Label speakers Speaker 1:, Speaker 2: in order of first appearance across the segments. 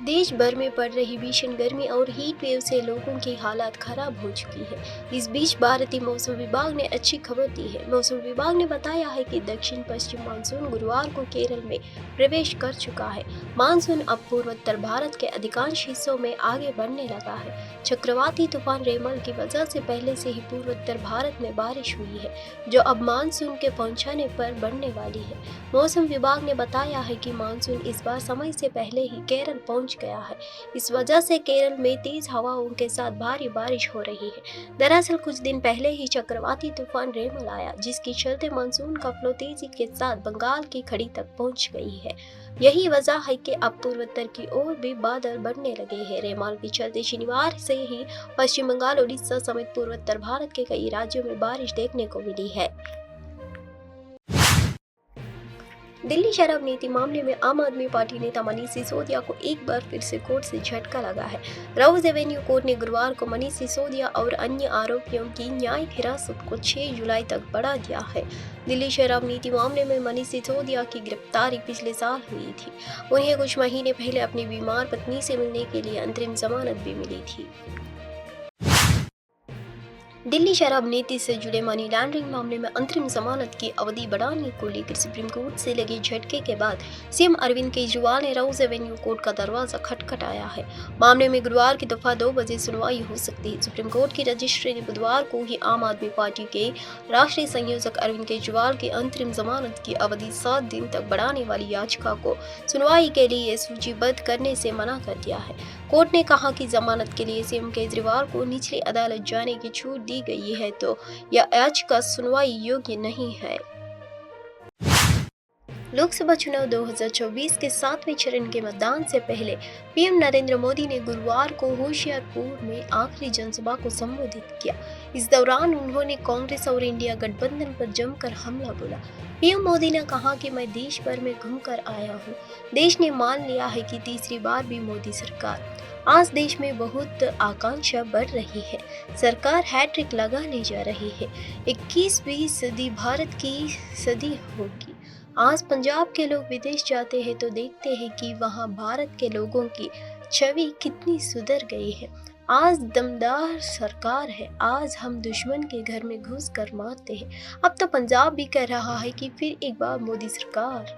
Speaker 1: देश भर में पड़ रही भीषण गर्मी और हीट वेव से लोगों की हालत खराब हो चुकी है। इस बीच भारतीय मौसम विभाग ने अच्छी खबर दी है। मौसम विभाग ने बताया है कि दक्षिण पश्चिम मानसून गुरुवार को केरल में प्रवेश कर चुका है। मानसून अब पूर्वोत्तर भारत के अधिकांश हिस्सों में आगे बढ़ने लगा है। चक्रवाती तूफान रेमल की वजह से पहले से ही पूर्वोत्तर भारत में बारिश हुई है, जो अब मानसून के पहुंचने पर बढ़ने वाली है। मौसम विभाग ने बताया है कि मानसून इस बार समय से पहले ही केरल पहुंच गया है। इस वजह से केरल में तेज हवाओं के साथ भारी बारिश हो रही है। दरअसल कुछ दिन पहले ही चक्रवाती तूफान रेमल आया, जिसके चलते मानसून का फ्लो तेजी के साथ बंगाल की खाड़ी तक पहुंच गई है। यही वजह है कि अब पूर्वोत्तर की ओर भी बादल बढ़ने लगे हैं। रेमल के चलते शनिवार से ही पश्चिम बंगाल, उड़ीसा समेत पूर्वोत्तर भारत के कई राज्यों में बारिश देखने को मिली है। दिल्ली शराब नीति मामले में आम आदमी पार्टी नेता मनीष सिसोदिया को एक बार फिर से कोर्ट से झटका लगा है। राउज एवेन्यू कोर्ट ने गुरुवार को मनीष सिसोदिया और अन्य आरोपियों की न्यायिक हिरासत को 6 जुलाई तक बढ़ा दिया है। दिल्ली शराब नीति मामले में मनीष सिसोदिया की गिरफ्तारी पिछले साल हुई थी। उन्हें कुछ महीने पहले अपनी बीमार पत्नी से मिलने के लिए अंतरिम जमानत भी मिली थी। दिल्ली शराब नीति से जुड़े मनी लॉन्ड्रिंग मामले में अंतरिम जमानत की अवधि बढ़ाने को लेकर सुप्रीम कोर्ट से लगे झटके के बाद सीएम अरविंद केजरीवाल ने राउज एवेन्यू कोर्ट का दरवाजा खटखटाया है। मामले में गुरुवार की दफा 2 बजे सुनवाई हो सकती है। सुप्रीम कोर्ट की रजिस्ट्री ने बुधवार को ही आम आदमी पार्टी के राष्ट्रीय संयोजक अरविंद केजरीवाल की अंतरिम जमानत की अवधि 7 दिन तक बढ़ाने वाली याचिका को सुनवाई के लिए सूचीबद्ध करने से मना कर दिया है। कोर्ट ने कहा कि जमानत के लिए सीएम केजरीवाल को निचली अदालत जाने की छूट दी गई है, तो यह याचिका सुनवाई योग्य नहीं है। लोकसभा चुनाव 2024 के 7वें चरण के मतदान से पहले पीएम नरेंद्र मोदी ने गुरुवार को होशियारपुर में आखिरी जनसभा को संबोधित किया। इस दौरान उन्होंने कांग्रेस और इंडिया गठबंधन पर जमकर हमला बोला। पीएम मोदी ने कहा कि मैं देश भर में घूमकर आया हूं। देश ने मान लिया है कि तीसरी बार भी मोदी सरकार। आज देश में बहुत आकांक्षा बढ़ रही है। सरकार हैट्रिक लगाने जा रही है। 21वीं सदी भारत की सदी होगी। आज पंजाब के लोग विदेश जाते हैं तो देखते हैं कि वहाँ भारत के लोगों की छवि कितनी सुधर गई है। आज दमदार सरकार है। आज हम दुश्मन के घर में घुस कर मारते हैं। अब तो पंजाब भी कह रहा है कि फिर एक बार मोदी सरकार।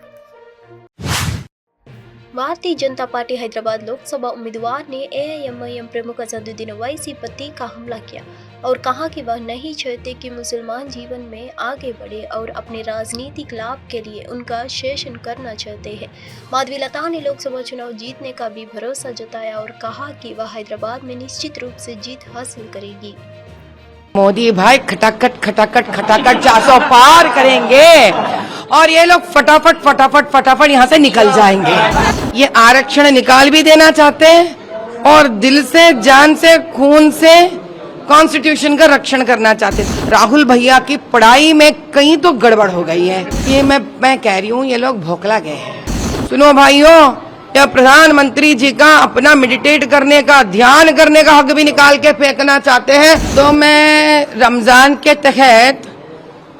Speaker 1: भारतीय जनता पार्टी हैदराबाद लोकसभा उम्मीदवार ने एआईएमआईएम प्रमुख असदुद्दीन ओवैसी पर तीखा हमला किया और कहा कि वह नहीं चाहते कि मुसलमान जीवन में आगे बढ़े और अपने राजनीतिक लाभ के लिए उनका शोषण करना चाहते हैं। माधवी लता ने लोकसभा चुनाव जीतने का भी भरोसा जताया और कहा कि वह हैदराबाद में निश्चित रूप से जीत हासिल करेगी।
Speaker 2: मोदी भाई खटाखट खटाखट खटाखट 400 पार करेंगे और ये लोग फटाफट फटाफट फटाफट यहाँ से निकल जाएंगे। ये आरक्षण निकाल भी देना चाहते हैं और दिल से, जान से, खून से कॉन्स्टिट्यूशन का रक्षण करना चाहते हैं। राहुल भैया की पढ़ाई में कहीं तो गड़बड़ हो गई है। ये मैं कह रही हूँ, ये लोग भौंकला गए हैं। सुनो भाइयों, या प्रधानमंत्री जी का अपना मेडिटेट करने का, ध्यान करने का हक भी निकाल के फेंकना चाहते हैं। तो मैं रमजान के तहत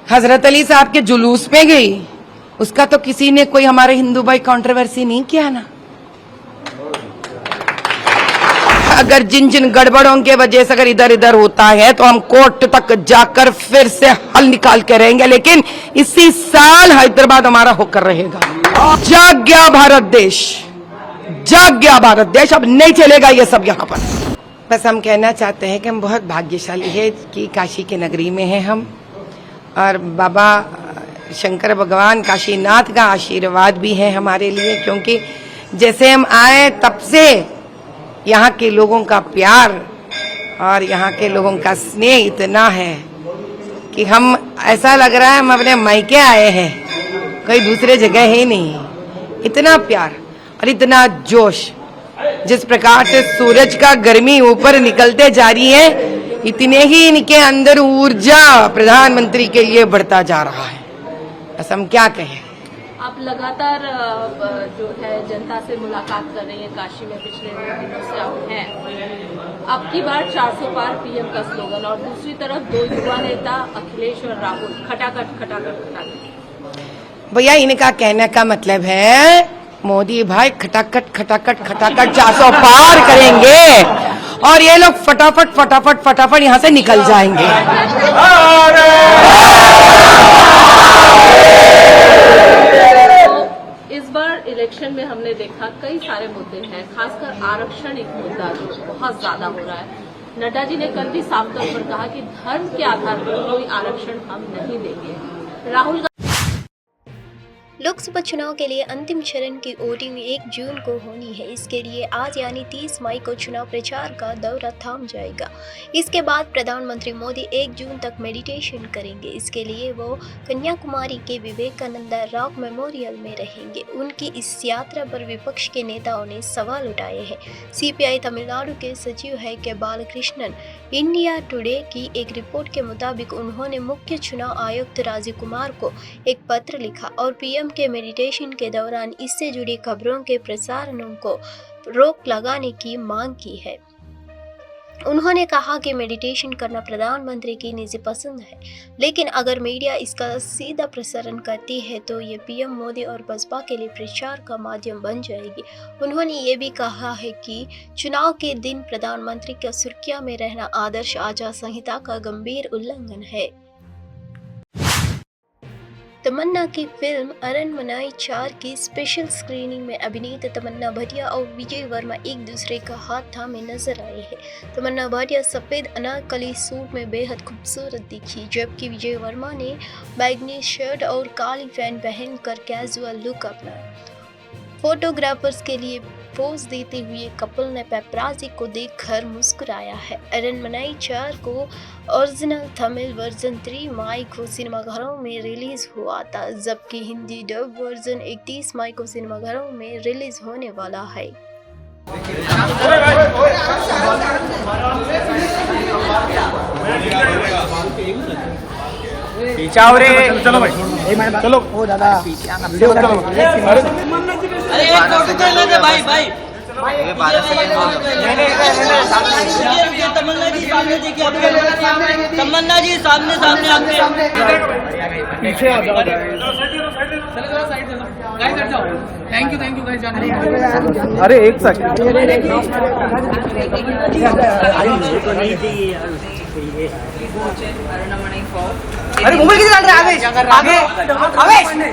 Speaker 2: हजरत अली साहब के जुलूस पे गई। उसका तो किसी ने, कोई हमारे हिंदू भाई कंट्रोवर्सी नहीं किया ना। अगर जिन जिन गड़बड़ों के वजह से अगर इधर इधर होता है तो हम कोर्ट तक जाकर फिर से हल निकाल के रहेंगे, लेकिन इसी साल हैदराबाद हमारा होकर रहेगा। जाग गया भारत देश, जाग गया भारत देश। अब नहीं चलेगा ये सब यहाँ पर। बस हम कहना चाहते हैं कि हम बहुत भाग्यशाली है कि काशी के नगरी में हैं हम, और बाबा शंकर भगवान काशीनाथ का आशीर्वाद भी है हमारे लिए, क्योंकि जैसे हम आए तब से यहाँ के लोगों का प्यार और यहाँ के लोगों का स्नेह इतना है कि हम, ऐसा लग रहा है हम अपने मायके आए हैं, कोई दूसरे जगह है नहीं। इतना प्यार और इतना जोश, जिस प्रकार से सूरज का गर्मी ऊपर निकलते जा रही है, इतने ही इनके अंदर ऊर्जा प्रधानमंत्री के लिए बढ़ता जा रहा है। बस हम क्या कहें।
Speaker 3: आप लगातार जो है जनता से मुलाकात कर रही हैं, काशी में पिछले 2 दिनों से आप हैं। आपकी बार 400 पार पीएम का स्लोगन, और दूसरी तरफ 2 युवा नेता अखिलेश और राहुल खटाखट खटाखट खटाखट।
Speaker 2: भैया, इनका कहने का मतलब है मोदी भाई खटाखट खटाखट खटाखट 400 पार करेंगे और ये लोग फटाफट फटाफट फटाफट यहाँ से निकल जाएंगे।
Speaker 3: इस बार इलेक्शन में हमने देखा कई सारे मुद्दे हैं, खासकर आरक्षण एक मुद्दा जो बहुत ज्यादा हो रहा है। नड्डा जी ने कल भी साफ तौर पर कहा कि धर्म के आधार पर कोई आरक्षण हम नहीं देंगे। राहुल
Speaker 1: लोकसभा चुनाव के लिए अंतिम चरण की वोटिंग 1 जून को होनी है। इसके लिए आज यानी 30 मई को चुनाव प्रचार का दौरा थम जाएगा। इसके बाद प्रधानमंत्री मोदी 1 जून तक मेडिटेशन करेंगे। इसके लिए वो कन्याकुमारी के विवेकानंद रॉक मेमोरियल में रहेंगे। उनकी इस यात्रा पर विपक्ष के नेताओं ने सवाल उठाए हैं। सीपीआई तमिलनाडु के सचिव है के बालकृष्णन इंडिया टुडे की एक रिपोर्ट के मुताबिक उन्होंने मुख्य चुनाव आयुक्त राजीव कुमार को एक पत्र लिखा और पीएम के मेडिटेशन के दौरान इससे जुड़ी खबरों के प्रसारणों को रोक लगाने की मांग की है। उन्होंने कहा कि मेडिटेशन करना प्रधानमंत्री की निजी पसंद है, लेकिन अगर मीडिया इसका सीधा प्रसारण करती है तो ये पीएम मोदी और बसपा के लिए प्रचार का माध्यम बन जाएगी। उन्होंने ये भी कहा है कि चुनाव के दिन प्रधानमंत्री का सुर्खियां में रहना आदर्श आचार संहिता का गंभीर उल्लंघन है। तमन्ना की फिल्म अरनमनई 4 की स्पेशल स्क्रीनिंग में अभिनेता तमन्ना भाटिया और विजय वर्मा एक दूसरे का हाथ थामे नजर आए हैं। तमन्ना भाटिया सफेद अनारकली सूट में बेहद खूबसूरत दिखी, जबकि विजय वर्मा ने बैगनी शर्ट और काली पैंट पहनकर कैजुअल लुक अपनाया। फोटोग्राफर्स के लिए पोज देते हुए कपल ने पेपराजी को देखकर मुस्कुराया है। अरनमनई 4 को ओरिजिनल तमिल वर्जन 3 मई को सिनेमाघरों में रिलीज हुआ था, जबकि हिंदी डब वर्जन 31 मई को सिनेमाघरों में रिलीज होने वाला है।
Speaker 4: चलो भाई, चलो ओ दादा वीडियो चलो।
Speaker 5: अरे एक फोटो तो ले दे भाई भाई ये 12 सेकंड तमन्ना जी सामने देखिए, आपके तमन्ना जी सामने सामने आपके
Speaker 4: पीछे आ जाओ, चलो साइड से जाओ। थैंक यू गाइस जाने। अरे एक सेकंड, अरे मोबाइल किधर डाल रहे हैं? आगे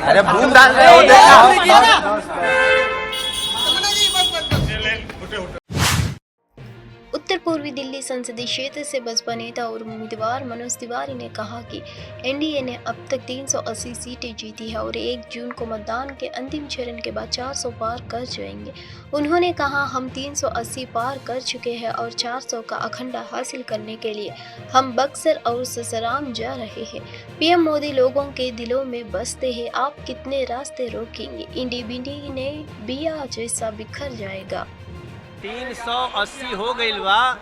Speaker 4: अरे बूम डाल रहे हो, देखना।
Speaker 1: उत्तर पूर्वी दिल्ली संसदीय क्षेत्र से बसपा नेता और उम्मीदवार मनोज तिवारी ने कहा कि एनडीए ने अब तक 380 सीटें जीती है और 1 जून को मतदान के अंतिम चरण के बाद 400 पार कर जाएंगे। उन्होंने कहा, हम 380 पार कर चुके हैं और 400 का अखंडा हासिल करने के लिए हम बक्सर और ससाराम जा रहे हैं। पीएम मोदी लोगों के दिलों में बसते हैं, आप कितने रास्ते रोकेंगे? इंडी बिंडी ने बिया जैसा बिखर जाएगा।
Speaker 6: 380 हो गई बा,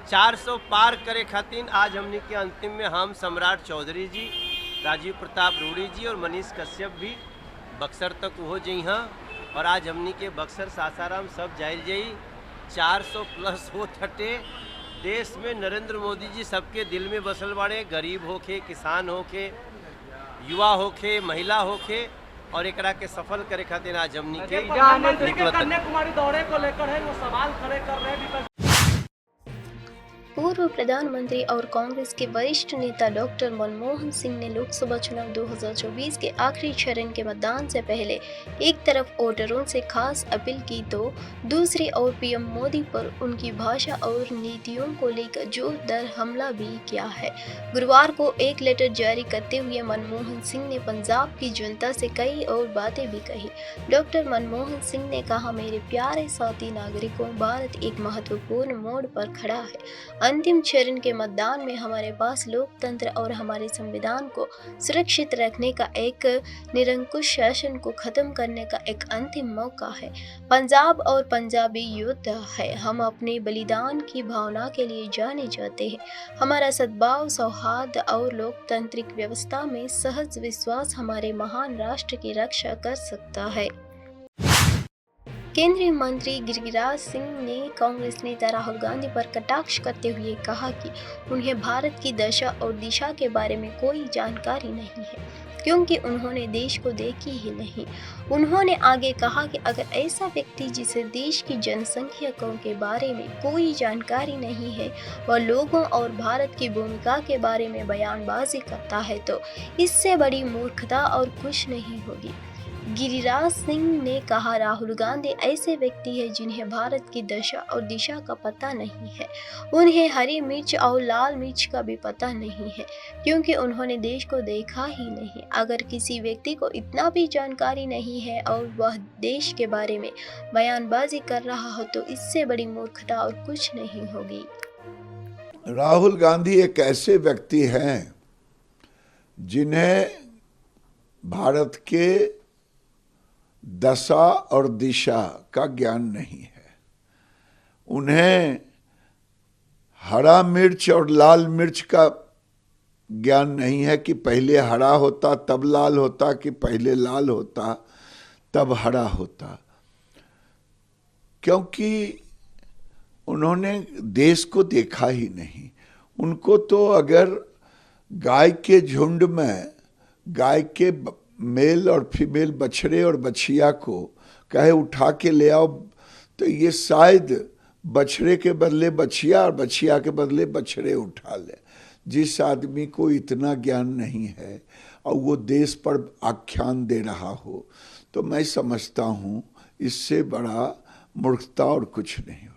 Speaker 6: 400 पार करे खातिर आज हमने के अंतिम में हम सम्राट चौधरी जी, राजीव प्रताप रूडी जी और मनीष कश्यप भी बक्सर तक हो जाई हाँ, और आज हमने के बक्सर सासाराम सब जाइल जाई। 400 प्लस हो छटे। देश में नरेंद्र मोदी जी सबके दिल में बसल बाड़े, गरीब होके, किसान होके, युवा होके, महिला होके, और एकरा के सफल करे खातिर आज हमनी के
Speaker 4: कन्याकुमारी दौरे को लेकर है वो सवाल खड़े कर रहे हैं।
Speaker 1: पूर्व प्रधानमंत्री और कांग्रेस के वरिष्ठ नेता डॉक्टर मनमोहन सिंह ने लोकसभा चुनाव 2024 के आखिरी चरण के मतदान से पहले एक तरफ वोटरों से खास अपील की तो दूसरी ओर पीएम मोदी पर उनकी भाषा और नीतियों को लेकर जोरदार हमला भी किया है। गुरुवार को एक लेटर जारी करते हुए मनमोहन सिंह ने पंजाब की जनता से कई और बातें भी कही। डॉक्टर मनमोहन सिंह ने कहा, मेरे प्यारे साथी नागरिकों, भारत एक महत्वपूर्ण मोड़ पर खड़ा है। अंतिम चरण के मतदान में हमारे पास लोकतंत्र और हमारे संविधान को सुरक्षित रखने का एक निरंकुश शासन को खत्म करने का एक अंतिम मौका है। पंजाब और पंजाबी योद्धा है। हम अपने बलिदान की भावना के लिए जाने जाते हैं। हमारा सद्भाव, सौहार्द और लोकतांत्रिक व्यवस्था में सहज विश्वास हमारे महान राष्ट्र की रक्षा कर सकता है। केंद्रीय मंत्री गिरिराज सिंह ने कांग्रेस नेता राहुल गांधी पर कटाक्ष करते हुए कहा कि उन्हें भारत की दशा और दिशा के बारे में कोई जानकारी नहीं है, क्योंकि उन्होंने देश को देखी ही नहीं। उन्होंने आगे कहा कि अगर ऐसा व्यक्ति जिसे देश की जनसंख्यकों के बारे में कोई जानकारी नहीं है वह लोगों और भारत की भूमिका के बारे में बयानबाजी करता है तो इससे बड़ी मूर्खता और कुछ नहीं होगी। गिरिराज सिंह ने कहा, राहुल गांधी ऐसे व्यक्ति हैं जिन्हें भारत की दशा और दिशा का पता नहीं है। उन्हें हरी मिर्च और लाल मिर्च का भी पता नहीं है क्योंकि उन्होंने देश को देखा ही नहीं। अगर किसी व्यक्ति को इतना भी जानकारी नहीं है और वह देश के बारे में बयानबाजी कर रहा हो तो इससे बड़ी मूर्खता और कुछ नहीं होगी।
Speaker 7: राहुल गांधी एक ऐसे व्यक्ति हैं जिन्हें भारत के दशा और दिशा का ज्ञान नहीं है। उन्हें हरा मिर्च और लाल मिर्च का ज्ञान नहीं है कि पहले हरा होता तब लाल होता कि पहले लाल होता तब हरा होता, क्योंकि उन्होंने देश को देखा ही नहीं। उनको तो अगर गाय के झुंड में गाय के मेल और फीमेल बछड़े और बछिया को कहे उठा के ले आओ तो ये शायद बछड़े के बदले बछिया और बछिया के बदले बछड़े उठा ले। जिस आदमी को इतना ज्ञान नहीं है और वो देश पर आख्यान दे रहा हो तो मैं समझता हूँ इससे बड़ा मूर्खता और कुछ नहीं हो।